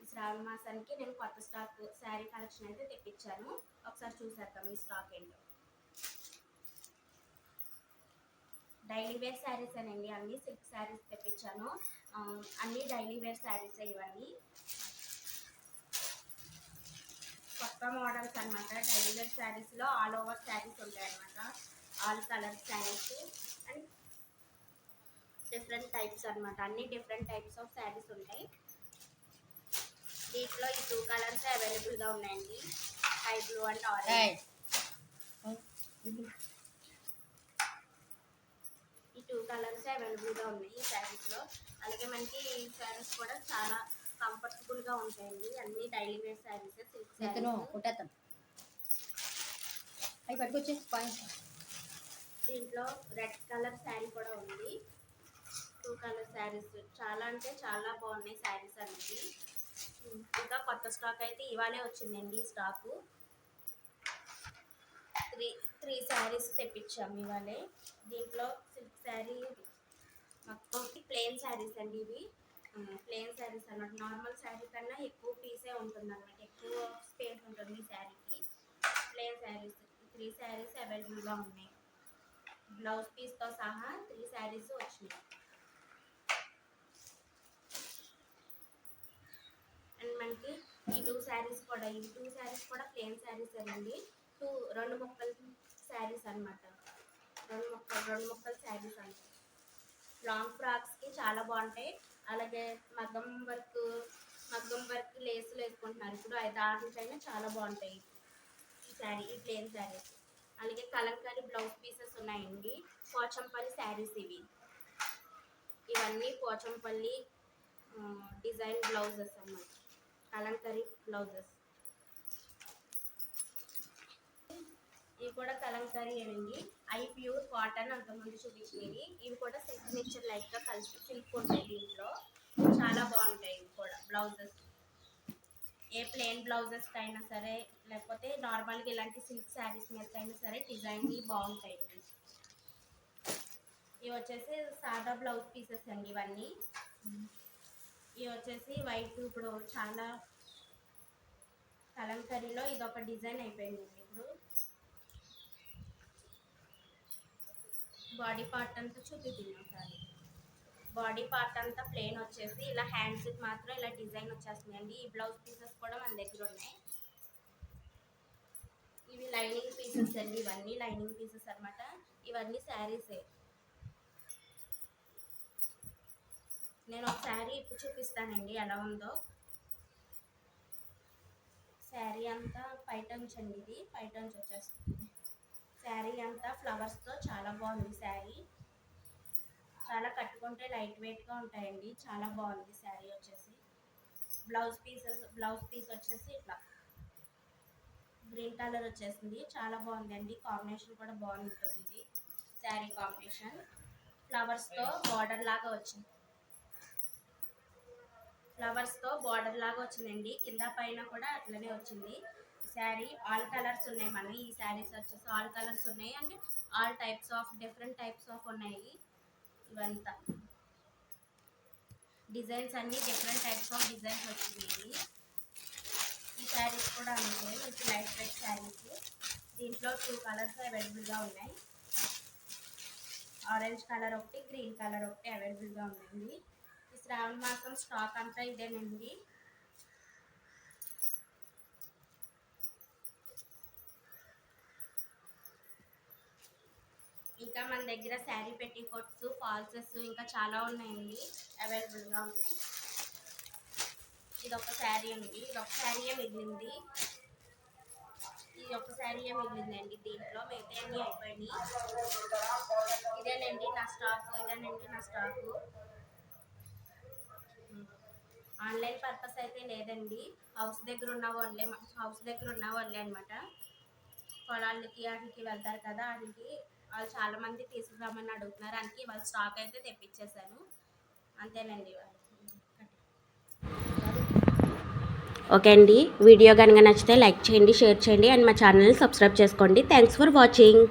ఈ శ్రావణ మాసానికి నేను కొత్త స్టాక్ శారీ కలెక్షన్ అయితే తెప్పించాను. ఒకసారి చూసేద్దాం ఈ స్టాక్ ఏంటో. డైలీ వేర్ శారీస్ అనండి, అన్ని సిల్క్ శారీస్ తెప్పించాను. అన్ని డైలీ వేర్ శారీస్ ఇవన్నీ కొత్త మోడల్స్ అనమాట. డైలీ వేర్ శారీస్లో ఆల్ ఓవర్ శారీస్ ఉంటాయి అనమాట. All colour saris and different types అనమాట. అన్ని డిఫరెంట్ టైప్స్ ఆఫ్ శారీస్ ఉంటాయి. దీంట్లో ఈ 2 కలర్స్ అవైలబుల్గా ఉన్నాయండి, స్కై బ్లూ అండ్ ఆరెంజ్. ఈ 2 కలర్స్ అవైలబుల్గా ఉన్నాయి ఈ శారీస్లో. అలాగే మనకి ఈ శారీస్ కూడా చాలా కంఫర్టబుల్గా ఉంటాయండి. అన్ని daily wear saris, silk saris. దీంట్లో రెడ్ కలర్ శారీ కూడా ఉంది. 2 కలర్ శారీస్ చాలా అంటే చాలా బాగున్నాయి శారీస్ అనేది. ఇంకా కొత్త స్టాక్ అయితే ఇవాళే వచ్చిందండి. ఈ స్టాకు 3 శారీస్ తెప్పించాము ఇవాళే. దీంట్లో సిల్క్ శారీ మొత్తం ప్లెయిన్ శారీస్ అండి. ఇవి ప్లెయిన్ శారీస్ అన్నమాట. నార్మల్ శారీ కన్నా ఎక్కువ పీసే ఉంటుంది అన్నమాట, ఎక్కువ స్పేస్ ఉంటుంది ఈ శారీకి. ప్లెయిన్ శారీస్ 3 శారీస్ అవైలబుల్గా ఉన్నాయి. బ్లౌజ్ పీస్తో సహా 3 శారీస్ వచ్చినాయి. అండ్ మనకి ఈ 2 శారీస్ కూడా ప్లెయిన్ శారీస్ అండి. 2 ముక్కల శారీస్ అనమాట. 2 ముక్కల శారీస్ అంటే లాంగ్ ఫ్రాక్స్కి చాలా బాగుంటాయి. అలాగే మగ్గం వర్క్ లేసులు వేసుకుంటున్నారు ఇప్పుడు, దాంట్లోనే చాలా బాగుంటాయి ఈ ప్లెయిన్ శారీస్. అలాగే కలంకారీ బ్లౌజ్ పీసెస్ ఉన్నాయండి. పోచంపల్లి శారీస్ ఇవన్నీ పోచంపల్లి డిజైన్ బ్లౌజెస్ అన్నమాట, కలంకారీ బ్లౌజెస్. ఇవి కూడా కలంకారీ అండి. అవి ప్యూర్ కాటన్ అంతకుముందు చూపించినవి. ఇవి కూడా సిల్క్ మిక్చర్ లైట్గా కలిసి సిల్క్ ఉంటాయి దీంట్లో. చాలా బాగుంటాయి ఇవి కూడా బ్లౌజెస్. ఏ ప్లెయిన్ బ్లౌజెస్కి అయినా సరే, లేకపోతే నార్మల్గా ఇలాంటి సిల్క్ శారీస్ మీదకైనా సరే డిజైన్ బాగుంటాయి. ఇవి వచ్చేసి సాదా బ్లౌజ్ పీసెస్ అండి ఇవన్నీ. ఇవి వచ్చేసి వైట్. ఇప్పుడు చాలా కలంకరీలో ఇది ఒక డిజైన్ అయిపోయింది. ఇప్పుడు బాడీ పార్ట్ అంతా చూపిస్తున్నాం సారీ. బాడీ పార్ట్ అంతా ప్లెయిన్ వచ్చేసి ఇలా హ్యాండ్స్కి మాత్రం ఇలా డిజైన్ వచ్చేస్తుందండి. ఈ బ్లౌజ్ పీసెస్ కూడా మన దగ్గర ఉన్నాయి. ఇవి లైనింగ్ పీసెస్ అండి. ఇవన్నీ లైనింగ్ పీసెస్ అనమాట. ఇవన్నీ శారీసే. నేను ఒక శారీ ఇప్పుడు చూపిస్తానండి ఎలా ఉందో. శారీ అంతా పైటంచ్ అండి, ఇది పైటంచ్ వచ్చేస్తుంది. శారీ అంతా ఫ్లవర్స్తో చాలా బాగుంది శారీ. చాలా కట్టుకుంటే లైట్ వెయిట్గా ఉంటాయండి. చాలా బాగుంది శారీ వచ్చేసి. బ్లౌజ్ పీస్ వచ్చేసి ఇట్లా గ్రీన్ కలర్ వచ్చేసింది. చాలా బాగుందండి. కాంబినేషన్ కూడా బాగుంటుంది. ఇది శారీ కాంబినేషన్ ఫ్లవర్స్తో బార్డర్ లాగా వచ్చిందండి. కింద పైన కూడా అట్లనే వచ్చింది శారీ. ఆల్ కలర్స్ ఉన్నాయి. మన ఈ శారీస్ వచ్చేసి ఆల్ కలర్స్ ఉన్నాయి and all types of different types of ఉన్నాయి. ఇవంతా డిజైన్స్ అన్ని డిఫరెంట్ టైప్స్ ఆఫ్ డిజైన్స్ వచ్చినాయి. ఈ శారీస్ కూడా అంతే, విత్ లైట్ వెయిట్ శారీస్. దీంట్లో 2 కలర్స్ అవైలబుల్గా ఉన్నాయి. ఆరెంజ్ కలర్ ఒకటి, గ్రీన్ కలర్ ఒకటి అవైలబుల్గా ఉందండి. ఈ శ్రావణ మాసం స్టాక్ అంతా ఇదేనండి. ఇంకా మన దగ్గర శారీ పెట్టికోట్స్, ఫాల్సెస్ ఇంకా చాలా ఉన్నాయండి, అవైలబుల్గా ఉన్నాయి. ఇదొక శారీ అండి. ఇదొక శారీయే మిగిలింది. అండి. దీంట్లో మిగతా అన్నీ అయిపోయినాయి. ఇదేనండి నా స్టాకు. ఆన్లైన్ పర్పస్ అయితే లేదండి. హౌస్ దగ్గర ఉన్న వాళ్ళే అనమాట. పొలాలకి వాటికి వెళ్తారు కదా, వాళ్ళు చాలా మంది తీసుకురామని అడుగుతున్నారు. అందుకే వాళ్ళ స్టాక్ అయితే తెప్పించేశాను. అంతేనండి. ఓకే అండి, వీడియో కనుక నచ్చితే లైక్ చేయండి, షేర్ చేయండి అండ్ మా ఛానల్ని సబ్స్క్రైబ్ చేసుకోండి. Thanks for watching.